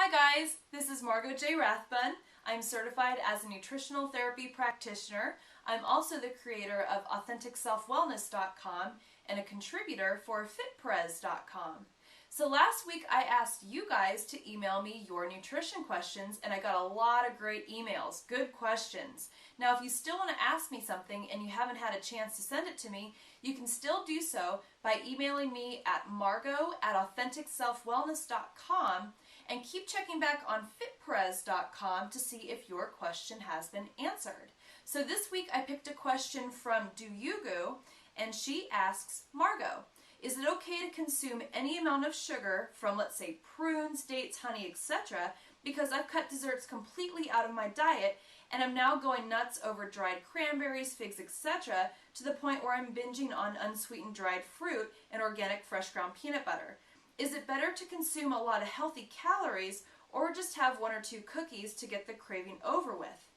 Hi guys, this is Margaux J. Rathbun. I'm certified as a nutritional therapy practitioner. I'm also the creator of AuthenticSelfWellness.com and a contributor for FitPerez.com. So last week I asked you guys to email me your nutrition questions and I got a lot of great emails, good questions. Now if you still want to ask me something and you haven't had a chance to send it to me, you can still do so by emailing me at margaux@AuthenticSelfWellness.com and keep checking back on FitPerez.com to see if your question has been answered. So this week I picked a question from Duyugu and she asks, Margaux, is it okay to consume any amount of sugar from, let's say, prunes, dates, honey, etc. because I've cut desserts completely out of my diet and I'm now going nuts over dried cranberries, figs, etc. to the point where I'm binging on unsweetened dried fruit and organic fresh ground peanut butter? Is it better to consume a lot of healthy calories or just have one or two cookies to get the craving over with?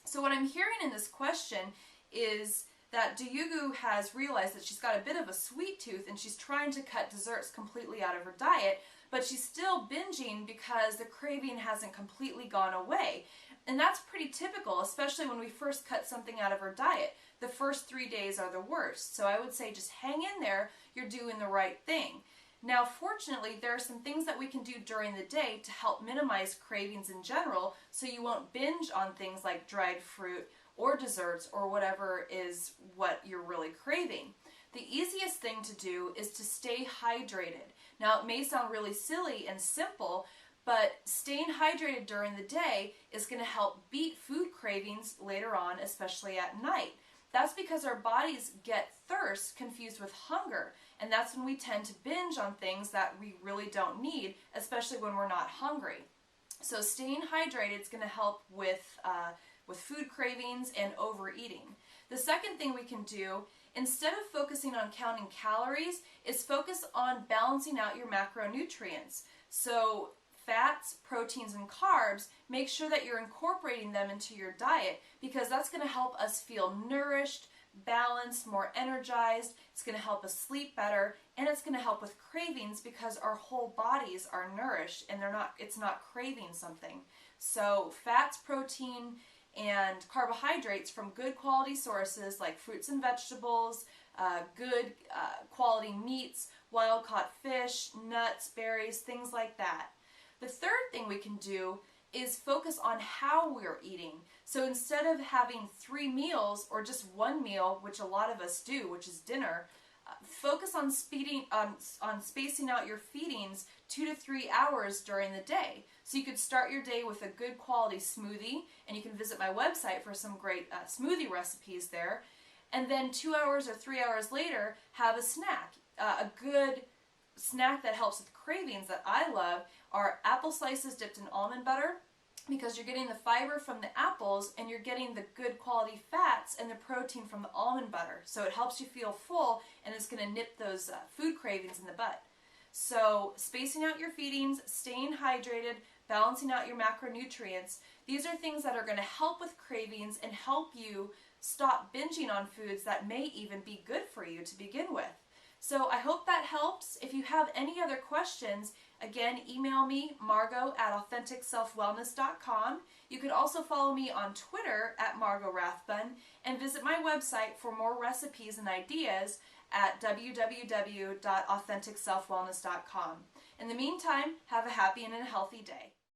So what I'm hearing in this question is that Duyugu has realized that she's got a bit of a sweet tooth and she's trying to cut desserts completely out of her diet, but she's still binging because the craving hasn't completely gone away. And that's pretty typical, especially when we first cut something out of our diet. The first 3 days are the worst. So I would say just hang in there, you're doing the right thing. Now, fortunately, there are some things that we can do during the day to help minimize cravings in general so you won't binge on things like dried fruit or desserts or whatever is what you're really craving. The easiest thing to do is to stay hydrated. Now, it may sound really silly and simple, but staying hydrated during the day is going to help beat food cravings later on, especially at night. That's because our bodies get thirst confused with hunger, and that's when we tend to binge on things that we really don't need, especially when we're not hungry. So staying hydrated is going to help with food cravings and overeating. The second thing we can do, instead of focusing on counting calories, is focus on balancing out your macronutrients. So fats, proteins, and carbs, make sure that you're incorporating them into your diet because that's going to help us feel nourished, balanced, more energized. It's going to help us sleep better, and it's going to help with cravings because our whole bodies are nourished and it's not craving something. So fats, protein, and carbohydrates from good quality sources like fruits and vegetables, good quality meats, wild-caught fish, nuts, berries, things like that. The third thing we can do is focus on how we're eating. So instead of having 3 meals or just one meal, which a lot of us do, which is dinner, focus on spacing out your feedings 2 to 3 hours during the day. So you could start your day with a good quality smoothie, and you can visit my website for some great smoothie recipes there. And then 2 hours or 3 hours later, have a snack. A good snack that helps with cravings that I love are apple slices dipped in almond butter, because you're getting the fiber from the apples and you're getting the good quality fats and the protein from the almond butter. So it helps you feel full and it's going to nip those food cravings in the bud. So spacing out your feedings, staying hydrated, balancing out your macronutrients, these are things that are going to help with cravings and help you stop binging on foods that may even be good for you to begin with. So I hope that helps. If you have any other questions, again, email me, Margaux@AuthenticSelfWellness.com. You could also follow me on Twitter at Margaux Rathbun and visit my website for more recipes and ideas at www.AuthenticSelfWellness.com. In the meantime, have a happy and a healthy day.